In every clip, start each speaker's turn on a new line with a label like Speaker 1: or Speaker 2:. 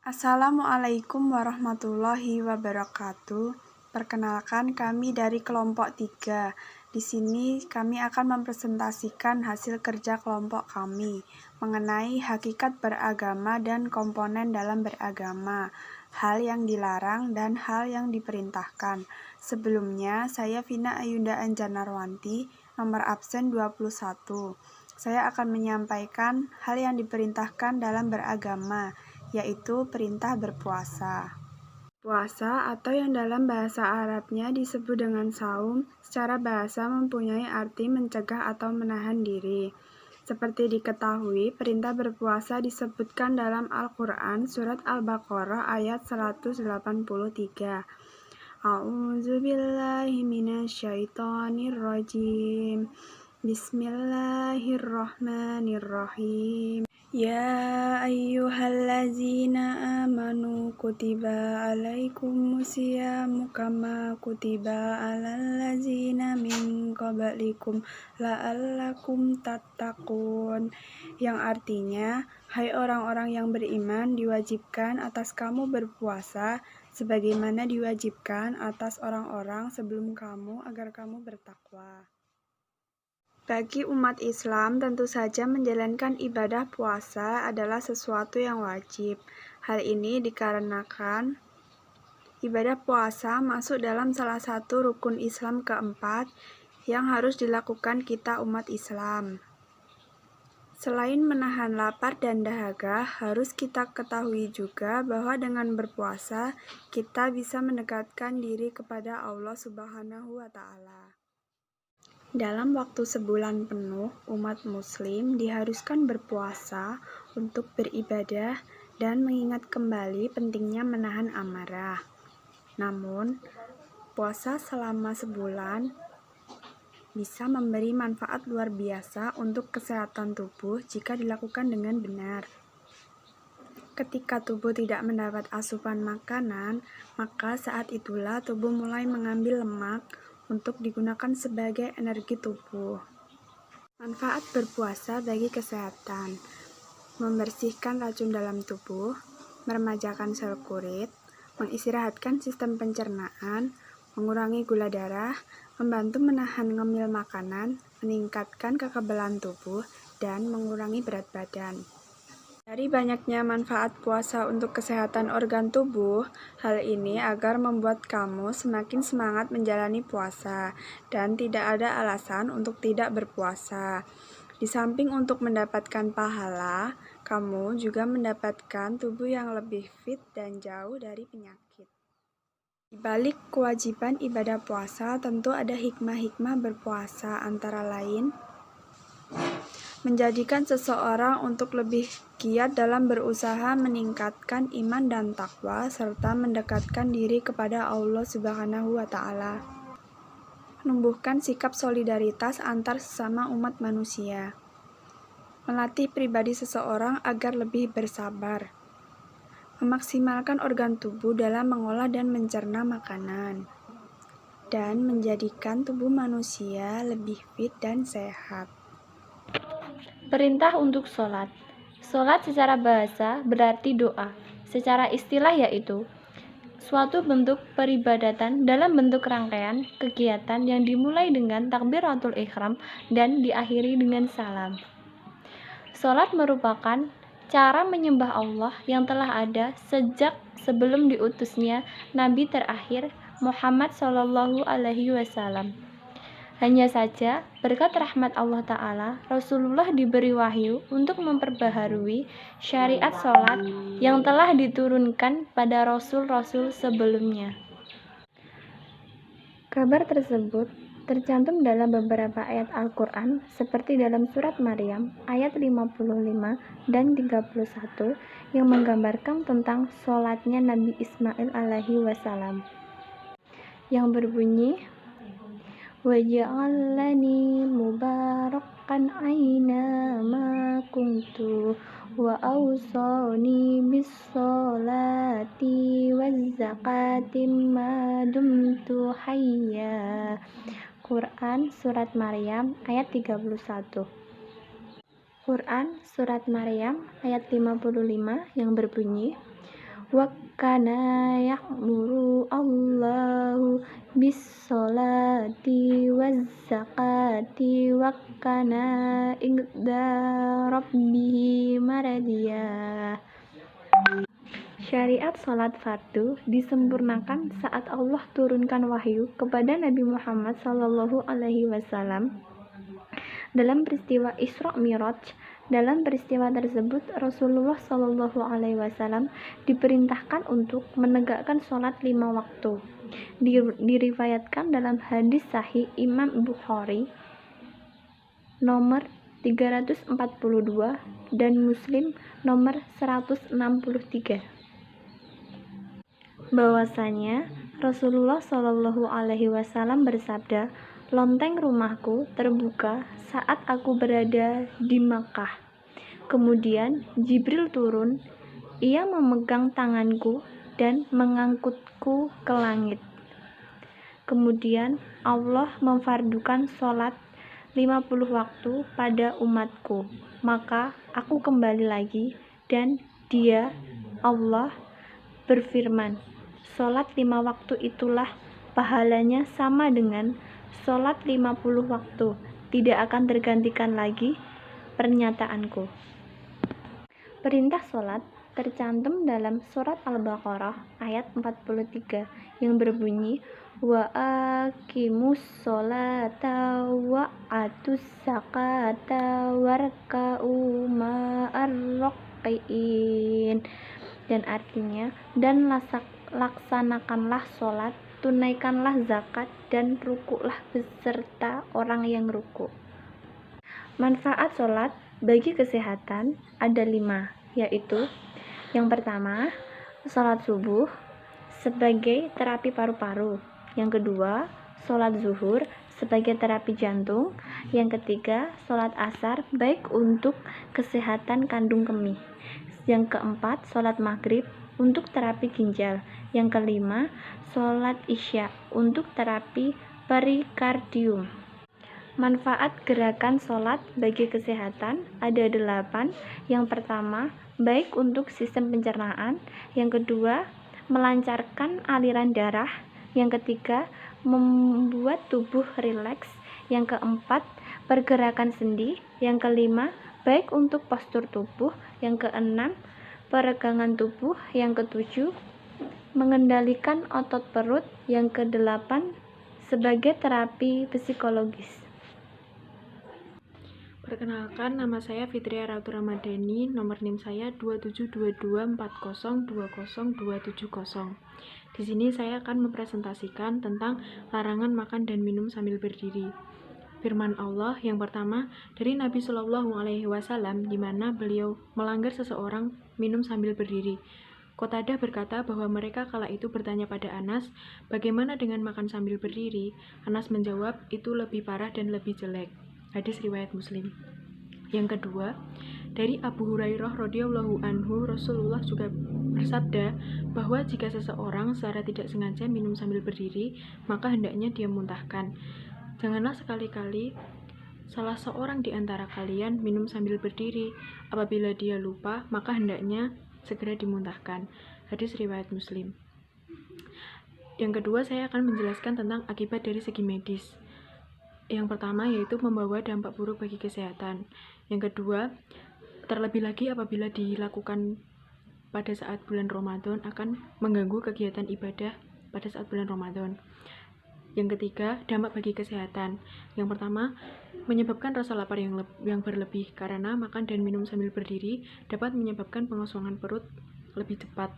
Speaker 1: Assalamualaikum warahmatullahi wabarakatuh. Perkenalkan, kami dari kelompok 3. Di sini kami akan mempresentasikan hasil kerja kelompok kami mengenai hakikat beragama dan komponen dalam beragama, hal yang dilarang dan hal yang diperintahkan. Sebelumnya, saya Vina Ayunda Anjanarwanti, nomor absen 21. Saya akan menyampaikan hal yang diperintahkan dalam beragama, yaitu perintah berpuasa. Puasa atau yang dalam bahasa Arabnya disebut dengan saum, secara bahasa mempunyai arti mencegah atau menahan diri. Seperti diketahui, perintah berpuasa disebutkan dalam Al-Quran surat Al-Baqarah ayat 183. A'udzubillahi minasyaitonirrajim. Bismillahirrahmanirrahim. Ya ayyuhallazina amanu kutiba alaikumusyamu kama kutiba alal ladzina min qablikum la'allakum tattaqun, yang artinya, hai orang-orang yang beriman, diwajibkan atas kamu berpuasa sebagaimana diwajibkan atas orang-orang sebelum kamu agar kamu bertakwa. Bagi umat Islam, tentu saja menjalankan ibadah puasa adalah sesuatu yang wajib. Hal ini dikarenakan ibadah puasa masuk dalam salah satu rukun Islam keempat yang harus dilakukan kita umat Islam. Selain menahan lapar dan dahaga, harus kita ketahui juga bahwa dengan berpuasa, kita bisa mendekatkan diri kepada Allah Subhanahu wa Ta'ala. Dalam waktu sebulan penuh, umat muslim diharuskan berpuasa untuk beribadah dan mengingat kembali pentingnya menahan amarah. Namun, puasa selama sebulan bisa memberi manfaat luar biasa untuk kesehatan tubuh jika dilakukan dengan benar. Ketika tubuh tidak mendapat asupan makanan, maka saat itulah tubuh mulai mengambil lemak untuk digunakan sebagai energi tubuh. Manfaat berpuasa bagi kesehatan: membersihkan racun dalam tubuh, meremajakan sel kulit, mengistirahatkan sistem pencernaan, mengurangi gula darah, membantu menahan ngemil makanan, meningkatkan kekebalan tubuh, dan mengurangi berat badan. Dari banyaknya manfaat puasa untuk kesehatan organ tubuh, hal ini agar membuat kamu semakin semangat menjalani puasa dan tidak ada alasan untuk tidak berpuasa. Di samping untuk mendapatkan pahala, kamu juga mendapatkan tubuh yang lebih fit dan jauh dari penyakit. Di balik kewajiban ibadah puasa, tentu ada hikmah-hikmah berpuasa, antara lain menjadikan seseorang untuk lebih giat dalam berusaha meningkatkan iman dan takwa, serta mendekatkan diri kepada Allah Subhanahu wa Ta'ala. Menumbuhkan sikap solidaritas antar sesama umat manusia. Melatih pribadi seseorang agar lebih bersabar. Memaksimalkan organ tubuh dalam mengolah dan mencerna makanan. Dan menjadikan tubuh manusia lebih fit dan sehat.
Speaker 2: Perintah untuk sholat. Sholat secara bahasa berarti doa. Secara istilah yaitu suatu bentuk peribadatan dalam bentuk rangkaian kegiatan yang dimulai dengan takbiratul ihram dan diakhiri dengan salam. Sholat merupakan cara menyembah Allah yang telah ada sejak sebelum diutusnya Nabi terakhir Muhammad SAW. Hanya saja, berkat rahmat Allah Ta'ala, Rasulullah diberi wahyu untuk memperbaharui syariat sholat yang telah diturunkan pada Rasul-Rasul sebelumnya. Kabar tersebut tercantum dalam beberapa ayat Al-Quran, seperti dalam surat Maryam ayat 55 dan 31 yang menggambarkan tentang sholatnya Nabi Ismail alaihi wasallam, yang berbunyi, waj'alni mubarakan aina ma kuntu wa awsani bis sholati waz zakati ma dumtu hayya. Quran surat Maryam ayat 31. Quran surat Maryam ayat 55 yang berbunyi, wa kana ya'muru Allahu bis-sholati waz-zakati wa kana inda rabbih maradiya. Syariat salat fardu disempurnakan saat Allah turunkan wahyu kepada Nabi Muhammad SAW dalam peristiwa Isra Mi'raj. Dalam peristiwa tersebut, Rasulullah SAW diperintahkan untuk menegakkan sholat 5 waktu. Diriwayatkan dalam hadis sahih Imam Bukhari nomor 342 dan Muslim nomor 163 bahwasanya Rasulullah SAW bersabda, "Lonteng rumahku terbuka saat aku berada di Makkah. Kemudian Jibril turun, ia memegang tanganku dan mengangkutku ke langit. Kemudian Allah memfardukan sholat 50 waktu pada umatku. Maka aku kembali lagi dan Dia, Allah, berfirman, sholat 5 waktu itulah pahalanya sama dengan sholat 50 waktu, tidak akan tergantikan lagi pernyataanku." Perintah sholat tercantum dalam surat Al-Baqarah ayat 43 yang berbunyi, wa aqimus sholata wa atus zakata warka'u ma'ar raki'in, dan artinya, dan laksanakanlah sholat, tunaikanlah zakat, dan rukuklah beserta orang yang rukuk. Manfaat sholat bagi kesehatan ada 5, yaitu yang pertama, sholat subuh sebagai terapi paru-paru. Yang kedua, sholat zuhur sebagai terapi jantung. Yang ketiga, sholat asar baik untuk kesehatan kandung kemih. Yang keempat, sholat maghrib untuk terapi ginjal. Yang kelima, sholat isya untuk terapi perikardium. Manfaat gerakan sholat bagi kesehatan ada 8. Yang pertama, baik untuk sistem pencernaan. Yang kedua, melancarkan aliran darah. Yang ketiga, membuat tubuh rileks. Yang keempat, pergerakan sendi. Yang kelima, baik untuk postur tubuh. Yang keenam, peregangan tubuh. Yang ketujuh, mengendalikan otot perut. Yang kedelapan, sebagai terapi psikologis.
Speaker 1: Perkenalkan, nama saya Fitria Ratu Ramadhani, nomor NIM saya 272240200270. Di sini saya akan mempresentasikan tentang larangan makan dan minum sambil berdiri. Firman Allah yang pertama dari Nabi Shallallahu Alaihi Wasallam, di mana beliau melanggar seseorang minum sambil berdiri. Qatadah berkata bahwa mereka kala itu bertanya pada Anas, bagaimana dengan makan sambil berdiri? Anas menjawab, itu lebih parah dan lebih jelek. Hadis riwayat Muslim. Yang kedua, dari Abu Hurairah radhiyallahu anhu, Rasulullah juga bersabda bahwa jika seseorang secara tidak sengaja minum sambil berdiri, maka hendaknya dia muntahkan. Janganlah sekali-kali salah seorang di antara kalian minum sambil berdiri. Apabila dia lupa, maka hendaknya segera dimuntahkan. Hadis riwayat Muslim. Yang kedua, saya akan menjelaskan tentang akibat dari segi medis. Yang pertama yaitu membawa dampak buruk bagi kesehatan. Yang kedua, terlebih lagi apabila dilakukan pada saat bulan Ramadan akan mengganggu kegiatan ibadah pada saat bulan Ramadan. Yang ketiga, dampak bagi kesehatan. Yang pertama, menyebabkan rasa lapar yang berlebih karena makan dan minum sambil berdiri dapat menyebabkan pengosongan perut lebih cepat.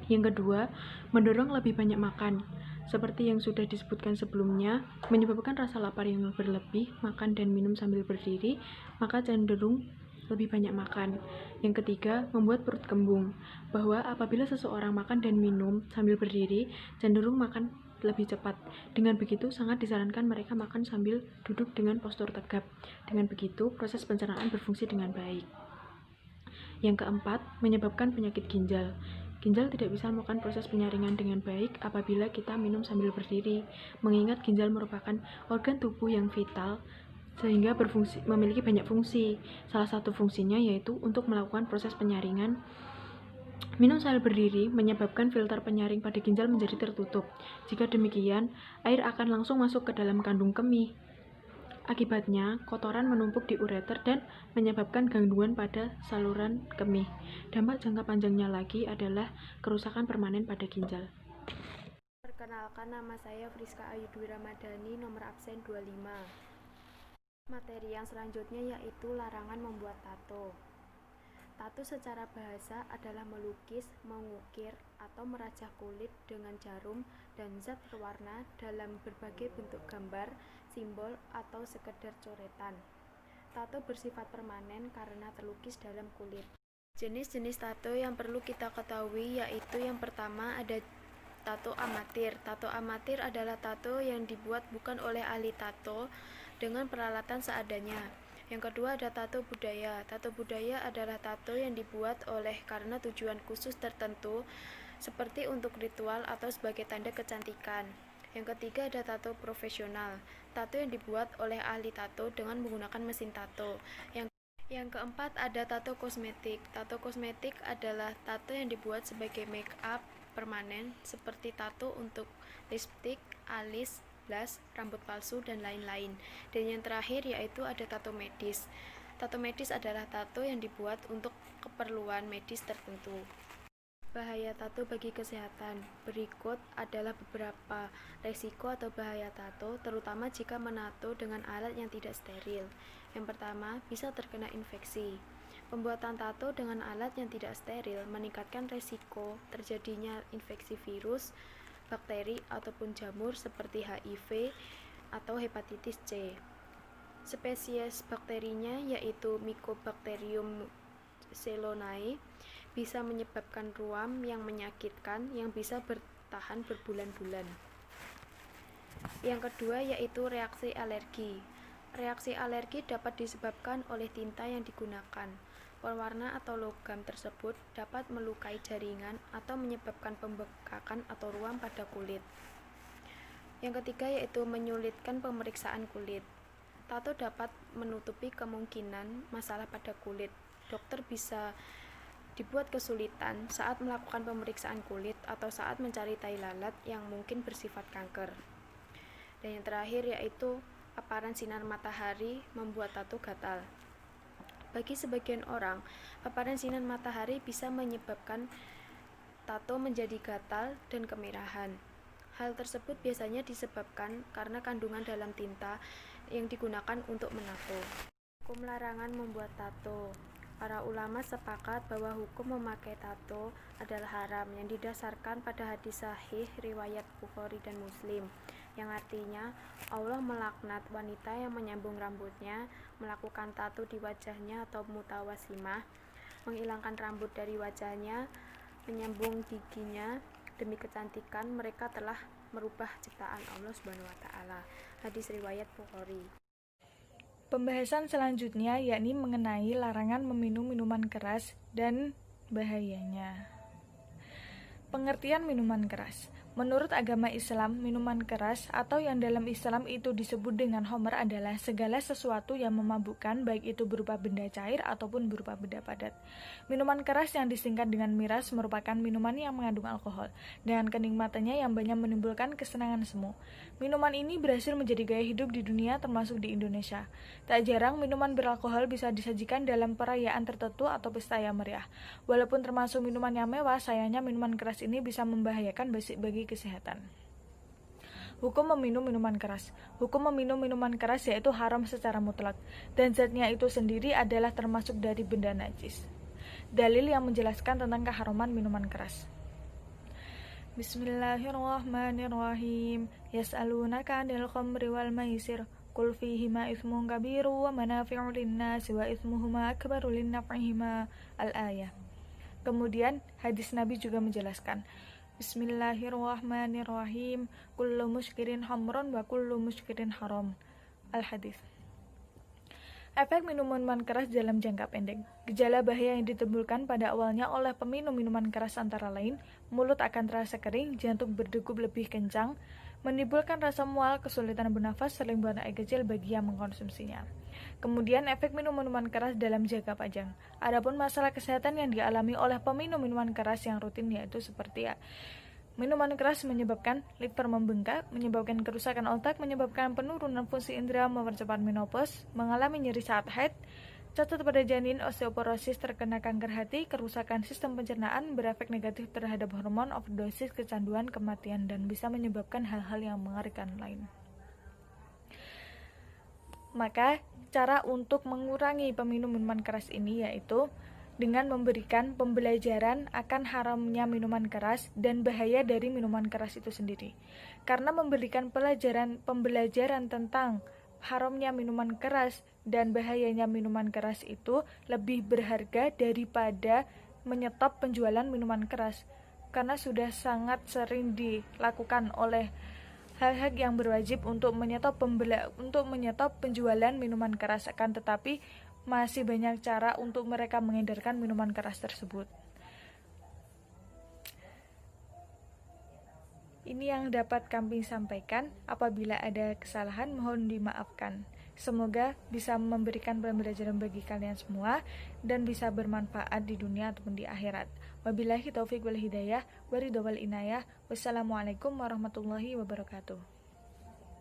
Speaker 1: Yang kedua, mendorong lebih banyak makan. Seperti yang sudah disebutkan sebelumnya, menyebabkan rasa lapar yang berlebih, makan dan minum sambil berdiri, maka cenderung lebih banyak makan. Yang ketiga, membuat perut kembung, bahwa apabila seseorang makan dan minum sambil berdiri, cenderung makan lebih cepat. Dengan begitu, sangat disarankan mereka makan sambil duduk dengan postur tegap. Dengan begitu, proses pencernaan berfungsi dengan baik. Yang keempat, menyebabkan penyakit ginjal. Ginjal tidak bisa melakukan proses penyaringan dengan baik apabila kita minum sambil berdiri, mengingat ginjal merupakan organ tubuh yang vital sehingga memiliki banyak fungsi. Salah satu fungsinya yaitu untuk melakukan proses penyaringan
Speaker 3: Minum sambil berdiri menyebabkan filter penyaring pada ginjal menjadi tertutup. Jika demikian, air akan langsung masuk ke dalam kandung kemih. Akibatnya, kotoran menumpuk di ureter dan menyebabkan gangguan pada saluran kemih. Dampak jangka panjangnya lagi adalah kerusakan permanen pada ginjal.
Speaker 1: Perkenalkan, nama saya Friska Ayu Dwi Ramadhani, nomor absen 25. Materi yang selanjutnya yaitu larangan membuat tato. Tato secara bahasa adalah melukis, mengukir, atau merajah kulit dengan jarum dan zat berwarna dalam berbagai bentuk gambar, simbol, atau sekedar coretan. Tato bersifat permanen karena terlukis dalam kulit. Jenis-jenis tato yang perlu kita ketahui yaitu yang pertama ada tato amatir. Tato amatir adalah tato yang dibuat bukan oleh ahli tato dengan peralatan seadanya. Yang kedua ada tato budaya. Tato budaya adalah tato yang dibuat oleh karena tujuan khusus tertentu seperti untuk ritual atau sebagai tanda kecantikan. Yang ketiga ada tato profesional. Tato yang dibuat oleh ahli tato dengan menggunakan mesin tato. Yang keempat ada tato kosmetik. Tato kosmetik adalah tato yang dibuat sebagai make up permanen seperti tato untuk lipstik, alis, blush, rambut palsu, dan lain-lain. Dan yang terakhir yaitu ada tato medis. Tato medis adalah tato yang dibuat untuk keperluan medis tertentu. Bahaya tato bagi kesehatan. Berikut adalah beberapa resiko atau bahaya tato, terutama jika menato dengan alat yang tidak steril. Yang pertama, bisa terkena infeksi. Pembuatan tato dengan alat yang tidak steril meningkatkan resiko terjadinya infeksi virus, bakteri, ataupun jamur seperti HIV atau hepatitis C. Spesies bakterinya yaitu Mycobacterium ceylonii bisa menyebabkan ruam yang menyakitkan yang bisa bertahan berbulan-bulan. Yang kedua yaitu reaksi alergi. Reaksi alergi dapat disebabkan oleh tinta yang digunakan. Pewarna atau logam tersebut dapat melukai jaringan atau menyebabkan pembekakan atau ruam pada kulit. Yang ketiga yaitu menyulitkan pemeriksaan kulit. Tato dapat menutupi kemungkinan masalah pada kulit. Dokter bisa dibuat kesulitan saat melakukan pemeriksaan kulit atau saat mencari tai lalat yang mungkin bersifat kanker. Dan yang terakhir yaitu paparan sinar matahari membuat tato gatal. Bagi sebagian orang, paparan sinar matahari bisa menyebabkan tato menjadi gatal dan kemerahan. Hal tersebut biasanya disebabkan karena kandungan dalam tinta yang digunakan untuk menato. Hukum larangan membuat tato. Para ulama sepakat bahwa hukum memakai tato adalah haram yang didasarkan pada hadis sahih riwayat Bukhari dan Muslim, yang artinya Allah melaknat wanita yang menyambung rambutnya, melakukan tato di wajahnya atau mutawasimah, menghilangkan rambut dari wajahnya, menyambung giginya demi kecantikan. Mereka telah merubah ciptaan Allah Subhanahu wa taala. Hadis riwayat Bukhari.
Speaker 4: Pembahasan selanjutnya yakni mengenai larangan meminum minuman keras dan bahayanya. Pengertian minuman keras. Menurut agama Islam, minuman keras atau yang dalam Islam itu disebut dengan khamr adalah segala sesuatu yang memabukkan, baik itu berupa benda cair ataupun berupa benda padat. Minuman keras yang disingkat dengan miras merupakan minuman yang mengandung alkohol, dengan kenikmatannya yang banyak menimbulkan kesenangan semu. Minuman ini berhasil menjadi gaya hidup di dunia termasuk di Indonesia. Tak jarang minuman beralkohol bisa disajikan dalam perayaan tertentu atau pesta yang meriah. Walaupun termasuk minuman yang mewah, sayangnya minuman keras ini bisa membahayakan bagi kesehatan. Hukum meminum minuman keras. Hukum meminum minuman keras yaitu haram secara mutlak, dan zatnya itu sendiri adalah termasuk dari benda najis. Dalil yang menjelaskan tentang keharaman minuman keras. Bismillahirrahmanirrahim. Yas'alunaka 'anil khamri wal maisir. Qul fihima itsmun kabiru wa manafi'u lin-nasi wa itsmuhuma akbaru lin-naf'ihima. Al-ayah. Kemudian hadis Nabi juga menjelaskan, Bismillahirrahmanirrahim. Kullu muskirin hamron wa kullu muskirin haram. Al-hadis. Efek minuman keras dalam jangka pendek. Gejala bahaya yang ditimbulkan pada awalnya oleh peminum minuman keras antara lain, mulut akan terasa kering, jantung berdegup lebih kencang, menimbulkan rasa mual, kesulitan bernafas, sering buang air kecil bagi yang mengkonsumsinya. Kemudian efek minum minuman keras dalam jangka panjang. Adapun masalah kesehatan yang dialami oleh peminum minuman keras yang rutin yaitu seperti minuman keras menyebabkan liver membengkak, menyebabkan kerusakan otak, menyebabkan penurunan fungsi indera, mempercepat menopause, mengalami nyeri saat haid, cacat pada janin, osteoporosis, terkena kanker hati, kerusakan sistem pencernaan, berefek negatif terhadap hormon, overdosis, kecanduan, kematian, dan bisa menyebabkan hal-hal yang mengerikan lain. Maka, cara untuk mengurangi peminum minuman keras ini yaitu dengan memberikan pembelajaran akan haramnya minuman keras dan bahaya dari minuman keras itu sendiri. Karena memberikan pembelajaran tentang haramnya minuman keras dan bahayanya minuman keras itu lebih berharga daripada menyetop penjualan minuman keras. Karena sudah sangat sering dilakukan oleh hal-hal yang berwajib untuk menyetop penjualan minuman keras, akan tetapi masih banyak cara untuk mereka mengedarkan minuman keras tersebut. Ini yang dapat kami sampaikan. Apabila ada kesalahan, mohon dimaafkan. Semoga bisa memberikan pembelajaran bagi kalian semua dan bisa bermanfaat di dunia ataupun di akhirat. Wabillahi taufiq wal hidayah, waridho wal inayah. Wassalamualaikum warahmatullahi wabarakatuh.